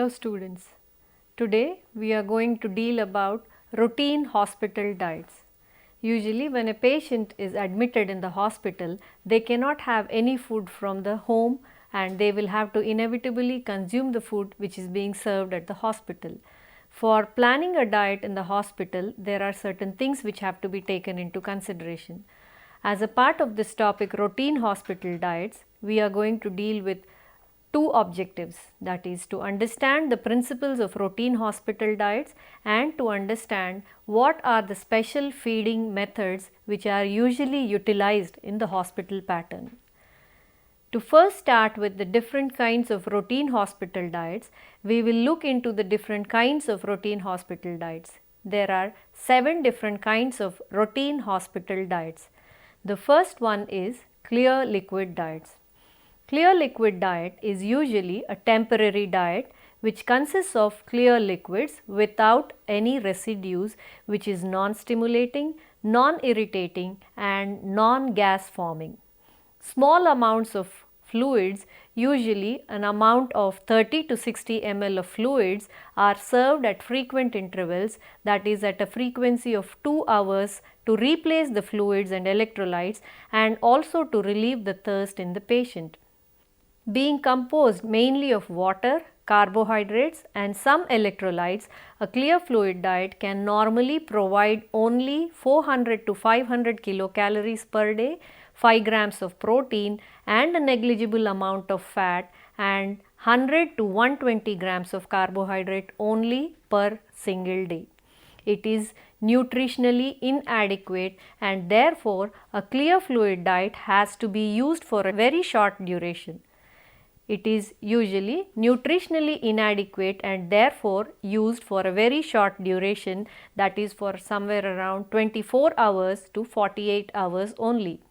Hello students, today we are going to deal about routine hospital diets. Usually when a patient is admitted in the hospital, they cannot have any food from the home and they will have to inevitably consume the food which is being served at the hospital. For planning a diet in the hospital, there are certain things which have to be taken into consideration. As a part of this topic, routine hospital diets, we are going to deal with two objectives, that is to understand the principles of routine hospital diets and to understand what are the special feeding methods which are usually utilized in the hospital pattern. To first start with the different kinds of routine hospital diets, we will look into the different kinds of routine hospital diets. There are 7 different kinds of routine hospital diets. The first one is clear liquid diets. Clear liquid diet is usually a temporary diet which consists of clear liquids without any residues, which is non-stimulating, non-irritating and non-gas forming. Small amounts of fluids, usually an amount of 30 to 60 ml of fluids, are served at frequent intervals, that is at a frequency of 2 hours, to replace the fluids and electrolytes and also to relieve the thirst in the patient. Being composed mainly of water, carbohydrates and some electrolytes, a clear fluid diet can normally provide only 400 to 500 kilocalories per day, 5 grams of protein and a negligible amount of fat and 100 to 120 grams of carbohydrate only per single day. It is nutritionally inadequate and therefore a clear fluid diet has to be used for a very short duration. It is usually nutritionally inadequate and therefore used for a very short duration, that is for somewhere around 24 hours to 48 hours only.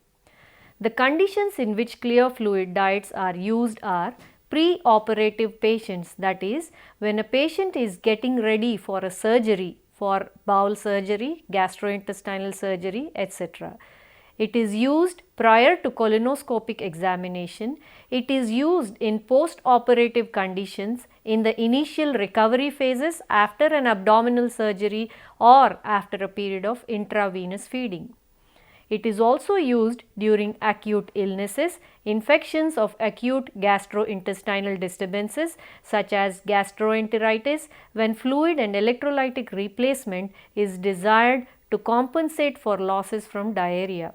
The conditions in which clear fluid diets are used are pre-operative patients, that is when a patient is getting ready for a surgery, for bowel surgery, gastrointestinal surgery, etc. It is used prior to colonoscopic examination. It is used in post-operative conditions in the initial recovery phases after an abdominal surgery or after a period of intravenous feeding. It is also used during acute illnesses, infections of acute gastrointestinal disturbances such as gastroenteritis, when fluid and electrolytic replacement is desired to compensate for losses from diarrhea.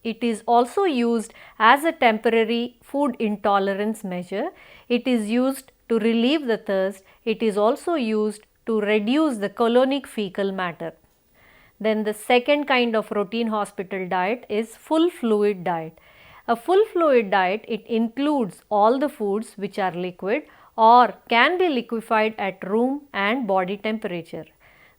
It is also used as a temporary food intolerance measure. It is used to relieve the thirst. It is also used to reduce the colonic fecal matter. Then the second kind of routine hospital diet is full fluid diet. A full fluid diet, it includes all the foods which are liquid or can be liquefied at room and body temperature.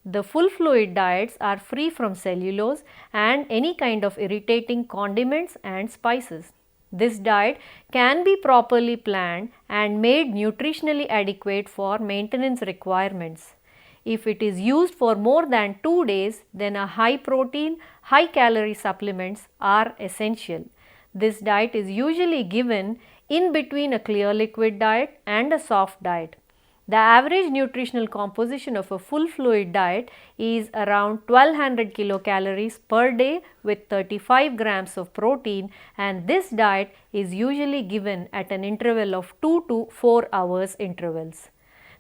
The full fluid diets are free from cellulose and any kind of irritating condiments and spices. This diet can be properly planned and made nutritionally adequate for maintenance requirements. If it is used for more than 2 days, then a high protein, high calorie supplements are essential. This diet is usually given in between a clear liquid diet and a soft diet. The average nutritional composition of a full fluid diet is around 1200 kilocalories per day with 35 grams of protein, and this diet is usually given at an interval of 2 to 4 hours intervals.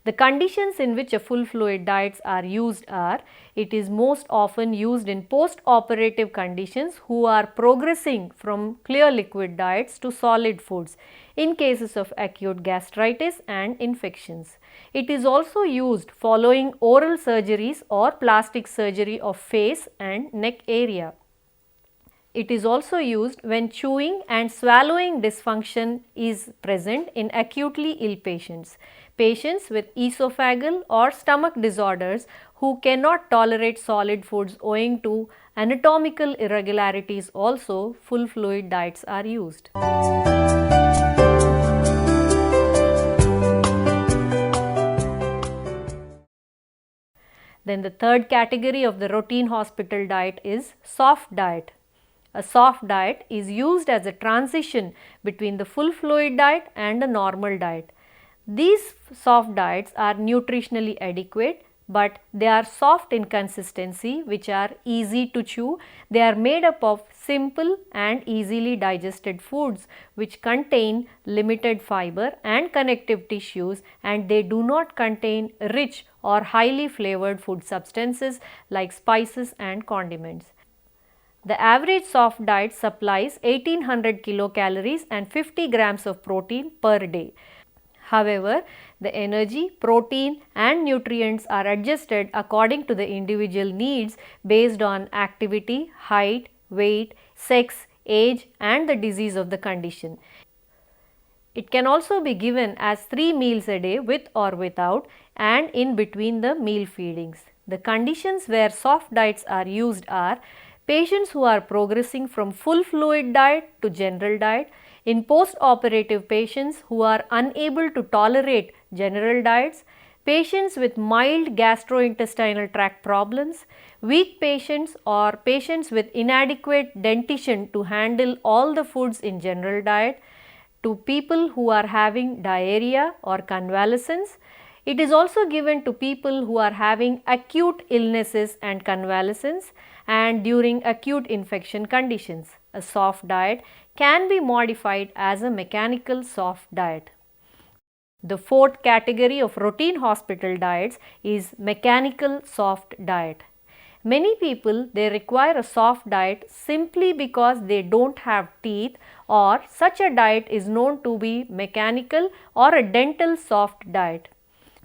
The conditions in which a full fluid diets are used are, it is most often used in post-operative conditions who are progressing from clear liquid diets to solid foods in cases of acute gastritis and infections. It is also used following oral surgeries or plastic surgery of face and neck area. It is also used when chewing and swallowing dysfunction is present in acutely ill patients. Patients with esophageal or stomach disorders who cannot tolerate solid foods owing to anatomical irregularities, also full fluid diets are used. Then the third category of the routine hospital diet is soft diet. A soft diet is used as a transition between the full fluid diet and a normal diet. These soft diets are nutritionally adequate, but they are soft in consistency, which are easy to chew. They are made up of simple and easily digested foods which contain limited fiber and connective tissues, and they do not contain rich or highly flavored food substances like spices and condiments. The average soft diet supplies 1800 kilocalories and 50 grams of protein per day. However, the energy, protein and nutrients are adjusted according to the individual needs based on activity, height, weight, sex, age and the disease of the condition. It can also be given as 3 meals a day with or without and in between the meal feedings. The conditions where soft diets are used are patients who are progressing from full fluid diet to general diet, in post-operative patients who are unable to tolerate general diets, patients with mild gastrointestinal tract problems, weak patients or patients with inadequate dentition to handle all the foods in general diet, to people who are having diarrhea or convalescence. It is also given to people who are having acute illnesses and convalescence and during acute infection conditions. A soft diet can be modified as a mechanical soft diet. The fourth category of routine hospital diets is mechanical soft diet. Many people, they require a soft diet simply because they don't have teeth, or such a diet is known to be mechanical or a dental soft diet.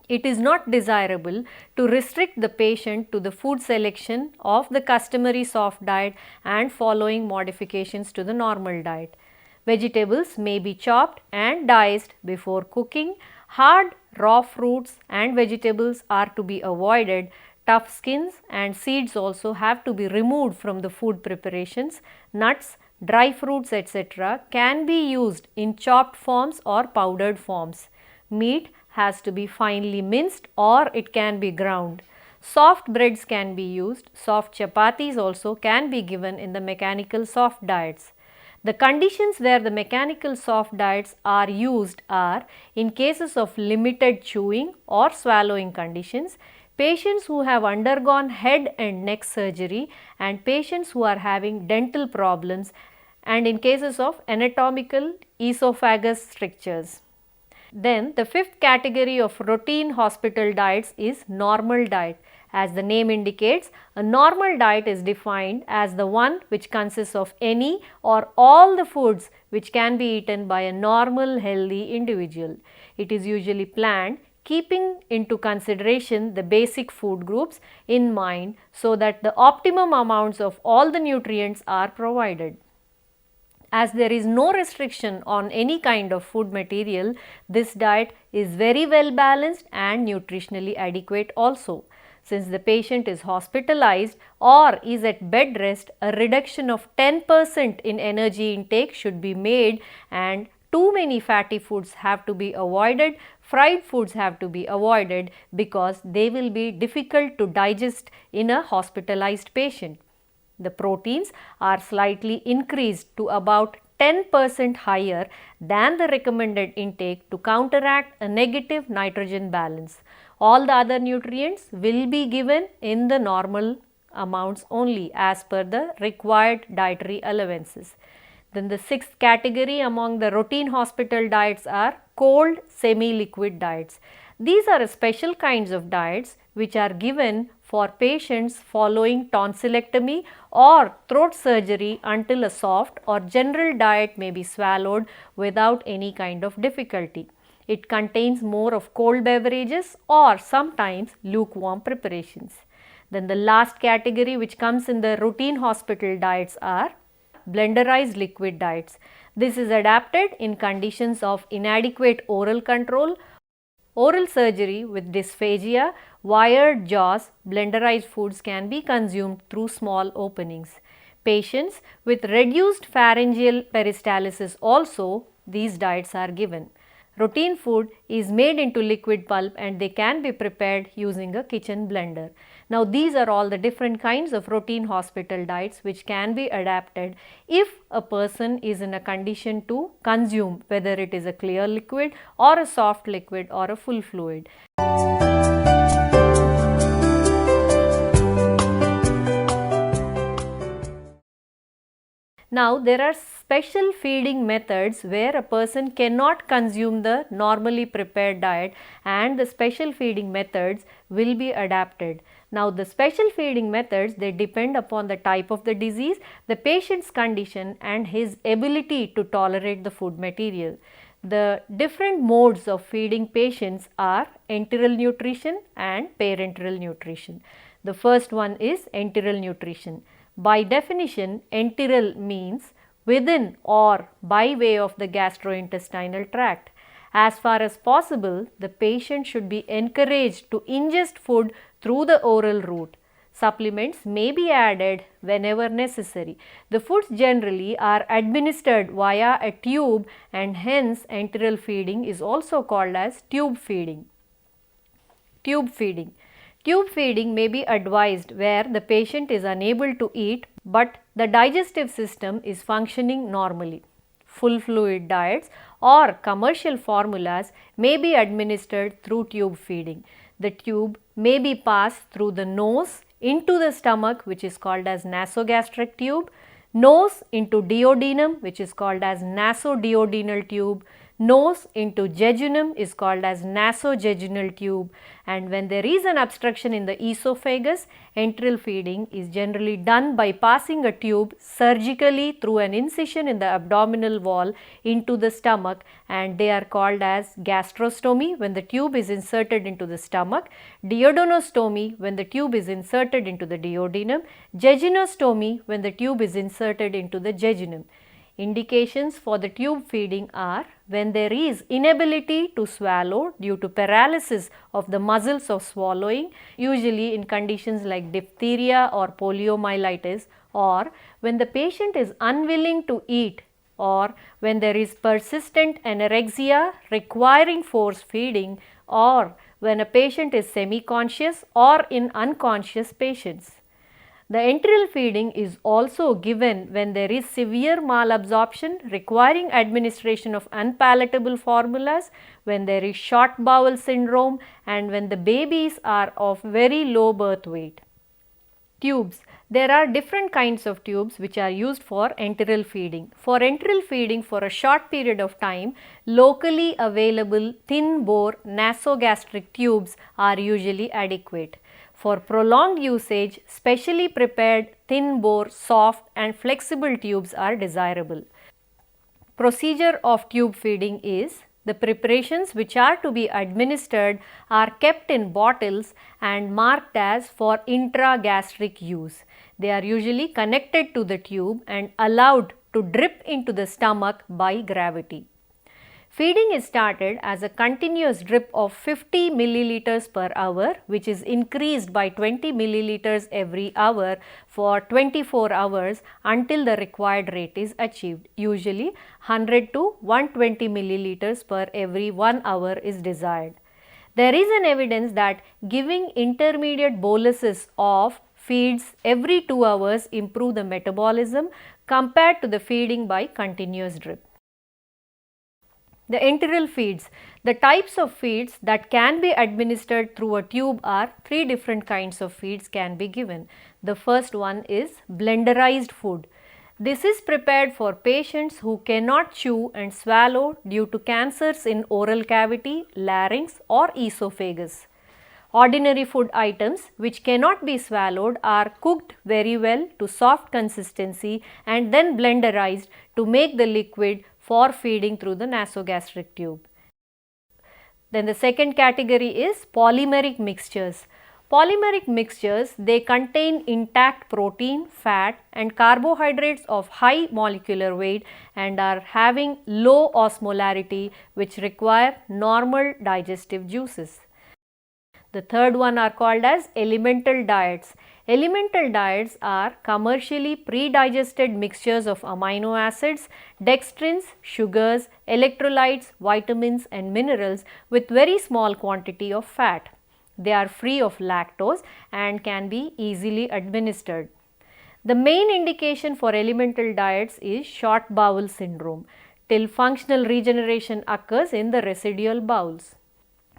It is not desirable to restrict the patient to the food selection of the customary soft diet and following modifications to the normal diet. Vegetables may be chopped and diced before cooking. Hard, raw fruits and vegetables are to be avoided. Tough skins and seeds also have to be removed from the food preparations. Nuts, dry fruits etc. can be used in chopped forms or powdered forms. Meat has to be finely minced or it can be ground. Soft breads can be used. Soft chapatis also can be given in the mechanical soft diets. The conditions where the mechanical soft diets are used are in cases of limited chewing or swallowing conditions, patients who have undergone head and neck surgery and patients who are having dental problems, and in cases of anatomical esophagus strictures. Then the fifth category of routine hospital diets is normal diet. As the name indicates, a normal diet is defined as the one which consists of any or all the foods which can be eaten by a normal healthy individual. It is usually planned keeping into consideration the basic food groups in mind so that the optimum amounts of all the nutrients are provided. As there is no restriction on any kind of food material, this diet is very well balanced and nutritionally adequate also. Since the patient is hospitalized or is at bed rest, a reduction of 10% in energy intake should be made, and too many fatty foods have to be avoided, fried foods have to be avoided because they will be difficult to digest in a hospitalized patient. The proteins are slightly increased to about 10% higher than the recommended intake to counteract a negative nitrogen balance. All the other nutrients will be given in the normal amounts only as per the required dietary allowances. Then the sixth category among the routine hospital diets are cold semi-liquid diets. These are special kinds of diets which are given for patients following tonsillectomy or throat surgery until a soft or general diet may be swallowed without any kind of difficulty. It contains more of cold beverages or sometimes lukewarm preparations. Then the last category which comes in the routine hospital diets are blenderized liquid diets. This is adapted in conditions of inadequate oral control, oral surgery with dysphagia, wired jaws. Blenderized foods can be consumed through small openings. Patients with reduced pharyngeal peristalsis also, these diets are given. Routine food is made into liquid pulp and they can be prepared using a kitchen blender. Now these are all the different kinds of routine hospital diets which can be adapted if a person is in a condition to consume, whether it is a clear liquid or a soft liquid or a full fluid. Now there are special feeding methods where a person cannot consume the normally prepared diet, and the special feeding methods will be adapted. Now the special feeding methods, they depend upon the type of the disease, the patient's condition and his ability to tolerate the food material. The different modes of feeding patients are enteral nutrition and parenteral nutrition. The first one is enteral nutrition. By definition, enteral means within or by way of the gastrointestinal tract. As far as possible, the patient should be encouraged to ingest food through the oral route. Supplements may be added whenever necessary. The foods generally are administered via a tube, and hence enteral feeding is also called as tube feeding. Tube feeding. Tube feeding may be advised where the patient is unable to eat but the digestive system is functioning normally. Full fluid diets or commercial formulas may be administered through tube feeding. The tube may be passed through the nose into the stomach, which is called as nasogastric tube, nose into duodenum, which is called as nasoduodenal tube, nose into jejunum is called as nasojejunal tube, and when there is an obstruction in the esophagus, enteral feeding is generally done by passing a tube surgically through an incision in the abdominal wall into the stomach, and they are called as gastrostomy when the tube is inserted into the stomach, duodenostomy when the tube is inserted into the duodenum, jejunostomy when the tube is inserted into the jejunum. Indications for the tube feeding are when there is inability to swallow due to paralysis of the muscles of swallowing, usually in conditions like diphtheria or poliomyelitis, or when the patient is unwilling to eat, or when there is persistent anorexia requiring force feeding, or when a patient is semi-conscious or in unconscious patients. The enteral feeding is also given when there is severe malabsorption requiring administration of unpalatable formulas, when there is short bowel syndrome, and when the babies are of very low birth weight. Tubes. There are different kinds of tubes which are used for enteral feeding. For enteral feeding for a short period of time, locally available thin bore nasogastric tubes are usually adequate. For prolonged usage, specially prepared thin bore, soft and flexible tubes are desirable. Procedure of tube feeding is the preparations which are to be administered are kept in bottles and marked as for intragastric use. They are usually connected to the tube and allowed to drip into the stomach by gravity. Feeding is started as a continuous drip of 50 milliliters per hour, which is increased by 20 milliliters every hour for 24 hours until the required rate is achieved. Usually 100 to 120 milliliters per every 1 hour is desired. There is an evidence that giving intermediate boluses of feeds every 2 hours improve the metabolism compared to the feeding by continuous drip. The enteral feeds. The types of feeds that can be administered through a tube are 3 different kinds of feeds can be given. The first one is blenderized food. This is prepared for patients who cannot chew and swallow due to cancers in oral cavity, larynx or esophagus. Ordinary food items which cannot be swallowed are cooked very well to soft consistency and then blenderized to make the liquid for feeding through the nasogastric tube. Then the second category is polymeric mixtures. Polymeric mixtures, they contain intact protein, fat and carbohydrates of high molecular weight and are having low osmolarity which require normal digestive juices. The third one are called as elemental diets. Elemental diets are commercially pre-digested mixtures of amino acids, dextrins, sugars, electrolytes, vitamins and minerals with very small quantity of fat. They are free of lactose and can be easily administered. The main indication for elemental diets is short bowel syndrome till functional regeneration occurs in the residual bowels.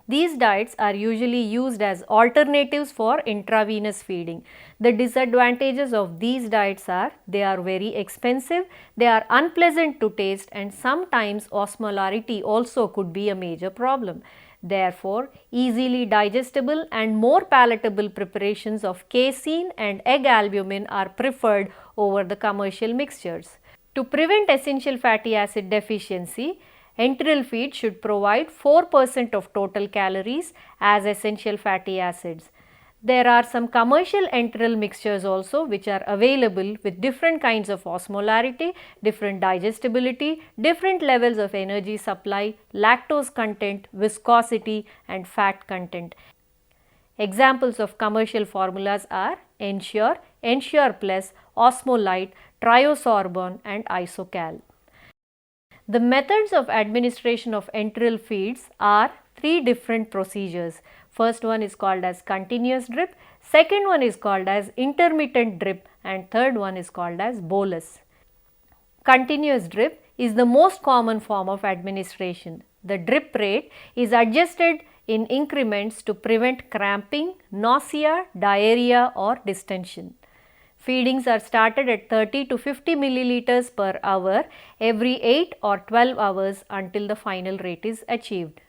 These diets are usually used as alternatives for intravenous feeding. The disadvantages of these diets are they are very expensive, they are unpleasant to taste, and sometimes osmolarity also could be a major problem. Therefore, easily digestible and more palatable preparations of casein and egg albumin are preferred over the commercial mixtures. To prevent essential fatty acid deficiency, enteral feed should provide 4% of total calories as essential fatty acids. There are some commercial enteral mixtures also which are available with different kinds of osmolarity, different digestibility, different levels of energy supply, lactose content, viscosity and fat content. Examples of commercial formulas are Ensure, Ensure Plus, Osmolite, Triosorbon and Isocal. The methods of administration of enteral feeds are three different procedures. First one is called as continuous drip, second one is called as intermittent drip and third one is called as bolus. Continuous drip is the most common form of administration. The drip rate is adjusted in increments to prevent cramping, nausea, diarrhea or distension. Feedings are started at 30 to 50 milliliters per hour every 8 or 12 hours until the final rate is achieved.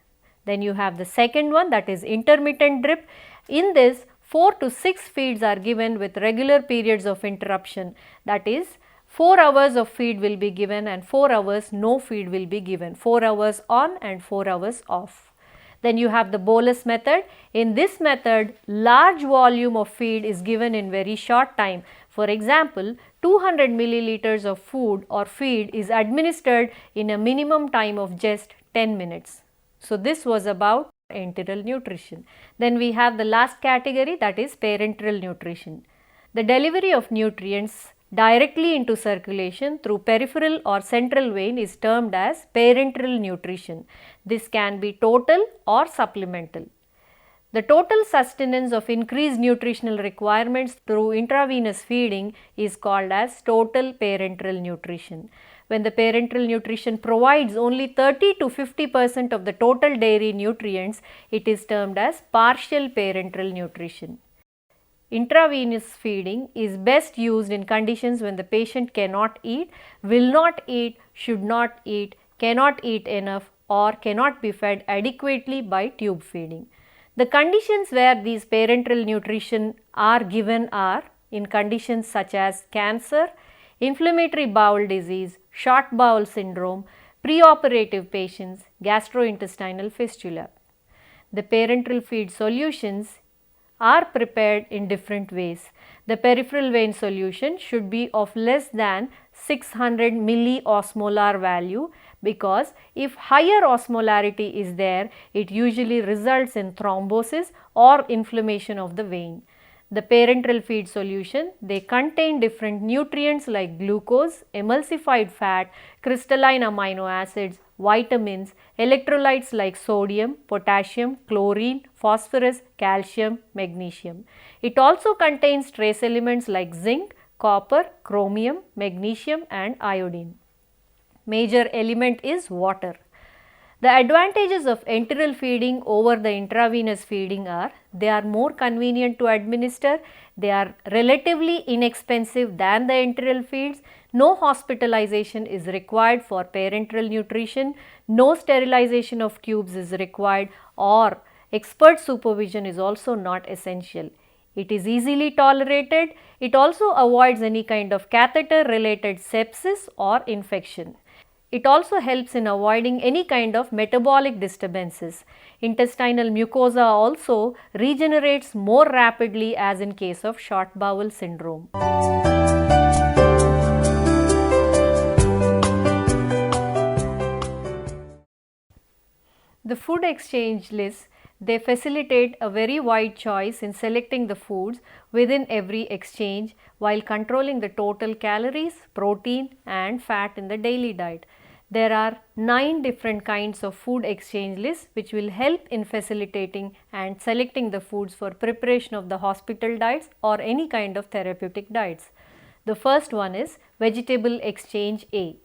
Then you have the second one, that is intermittent drip. In this 4 to 6 feeds are given with regular periods of interruption, that is 4 hours of feed will be given and 4 hours no feed will be given, 4 hours on and 4 hours off. Then you have the bolus method. In this method, large volume of feed is given in very short time. For example, 200 milliliters of food or feed is administered in a minimum time of just 10 minutes. So this was about enteral nutrition. Then we have the last category, that is parenteral nutrition. The delivery of nutrients directly into circulation through peripheral or central vein is termed as parenteral nutrition. This can be total or supplemental. The total sustenance of increased nutritional requirements through intravenous feeding is called as total parenteral nutrition. When the parenteral nutrition provides only 30 to 50% of the total dairy nutrients, it is termed as partial parenteral nutrition. Intravenous feeding is best used in conditions when the patient cannot eat, will not eat, should not eat, cannot eat enough or cannot be fed adequately by tube feeding. The conditions where these parenteral nutrition are given are in conditions such as cancer, inflammatory bowel disease, short bowel syndrome, preoperative patients, gastrointestinal fistula. The parenteral feed solutions are prepared in different ways. The peripheral vein solution should be of less than 600 milliosmolar value, because if higher osmolarity is there, it usually results in thrombosis or inflammation of the vein. The parenteral feed solution, they contain different nutrients like glucose, emulsified fat, crystalline amino acids, vitamins, electrolytes like sodium, potassium, chlorine, phosphorus, calcium, magnesium. It also contains trace elements like zinc, copper, chromium, magnesium and iodine. Major element is water. The advantages of enteral feeding over the intravenous feeding are they are more convenient to administer, they are relatively inexpensive than the enteral feeds, no hospitalization is required for parenteral nutrition, no sterilization of tubes is required or expert supervision is also not essential. It is easily tolerated, it also avoids any kind of catheter related sepsis or infection. It also helps in avoiding any kind of metabolic disturbances. Intestinal mucosa also regenerates more rapidly as in case of short bowel syndrome. The food exchange lists, they facilitate a very wide choice in selecting the foods within every exchange while controlling the total calories, protein and fat in the daily diet. There are 9 different kinds of food exchange lists which will help in facilitating and selecting the foods for preparation of the hospital diets or any kind of therapeutic diets. The first one is Vegetable Exchange A.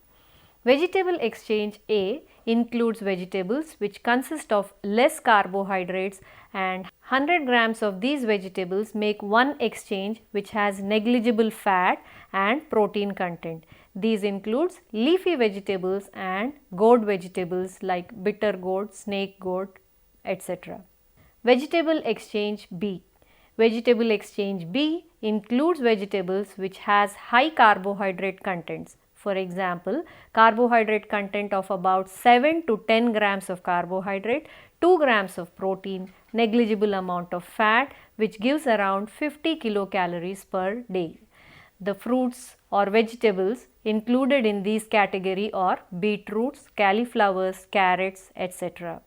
Vegetable Exchange A includes vegetables which consist of less carbohydrates, and 100 grams of these vegetables make one exchange which has negligible fat and protein content. These includes leafy vegetables and gourd vegetables like bitter gourd, snake gourd, etc. Vegetable Exchange B. Vegetable Exchange B includes vegetables which has high carbohydrate contents. For example, carbohydrate content of about 7 to 10 grams of carbohydrate, 2 grams of protein, negligible amount of fat which gives around 50 kilocalories per day. The fruits or vegetables included in these category are beetroots, cauliflowers, carrots, etc.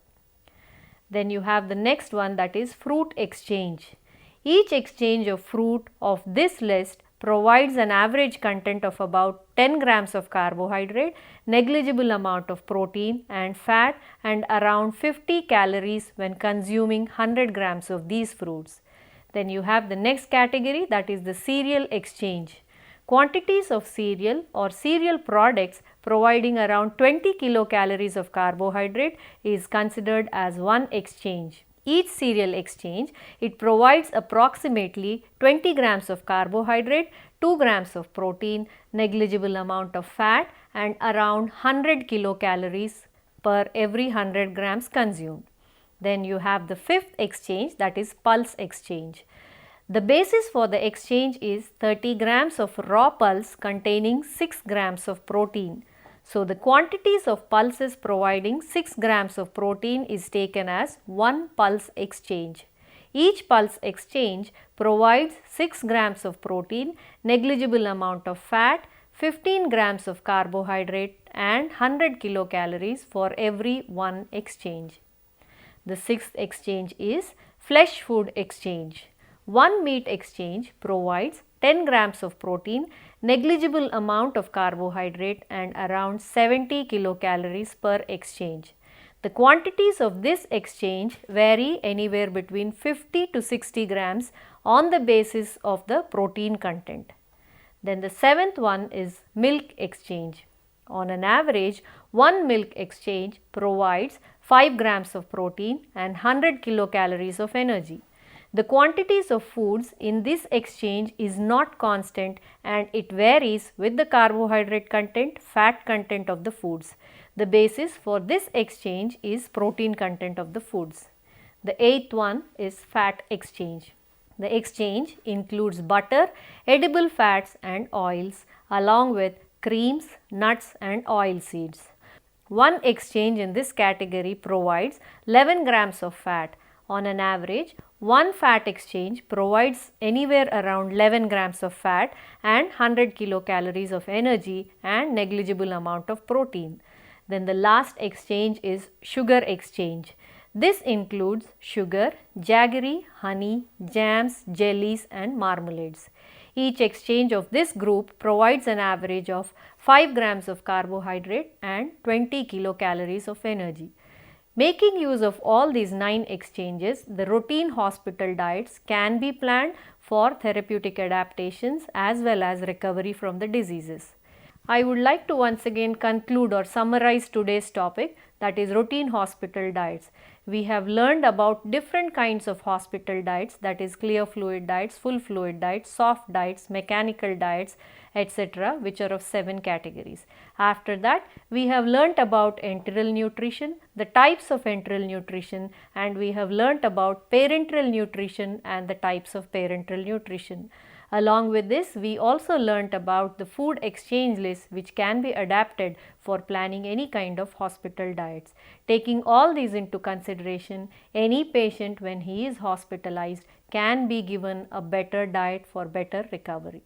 Then you have the next one, that is Fruit Exchange. Each exchange of fruit of this list provides an average content of about 10 grams of carbohydrate, negligible amount of protein and fat, and around 50 calories when consuming 100 grams of these fruits. Then you have the next category, that is the Cereal Exchange. Quantities of cereal or cereal products providing around 20 kilocalories of carbohydrate is considered as one exchange. Each cereal exchange, it provides approximately 20 grams of carbohydrate, 2 grams of protein, negligible amount of fat and around 100 kilocalories per every 100 grams consumed. Then you have the fifth exchange, that is Pulse Exchange. The basis for the exchange is 30 grams of raw pulse containing 6 grams of protein. So, the quantities of pulses providing 6 grams of protein is taken as one pulse exchange. Each pulse exchange provides 6 grams of protein, negligible amount of fat, 15 grams of carbohydrate and 100 kilocalories for every one exchange. The sixth exchange is Flesh Food Exchange. One meat exchange provides 10 grams of protein, negligible amount of carbohydrate and around 70 kilocalories per exchange. The quantities of this exchange vary anywhere between 50 to 60 grams on the basis of the protein content. Then the seventh one is Milk Exchange. On an average, one milk exchange provides 5 grams of protein and 100 kilocalories of energy. The quantities of foods in this exchange is not constant and it varies with the carbohydrate content, fat content of the foods. The basis for this exchange is protein content of the foods. The eighth one is Fat Exchange. The exchange includes butter, edible fats and oils along with creams, nuts and oil seeds. One exchange in this category provides 11 grams of fat. On an average, one fat exchange provides anywhere around 11 grams of fat and 100 kilocalories of energy and negligible amount of protein. Then the last exchange is Sugar Exchange. This includes sugar, jaggery, honey, jams, jellies and marmalades. Each exchange of this group provides an average of 5 grams of carbohydrate and 20 kilocalories of energy. Making use of all these 9 exchanges, the routine hospital diets can be planned for therapeutic adaptations as well as recovery from the diseases. I would like to once again conclude or summarize today's topic, that is routine hospital diets. We have learned about different kinds of hospital diets, that is clear fluid diets, full fluid diets, soft diets, mechanical diets, etc., which are of 7 categories. After that, we have learnt about enteral nutrition, the types of enteral nutrition, and we have learnt about parenteral nutrition and the types of parenteral nutrition. Along with this, we also learnt about the food exchange list which can be adapted for planning any kind of hospital diets. Taking all these into consideration, any patient when he is hospitalized can be given a better diet for better recovery.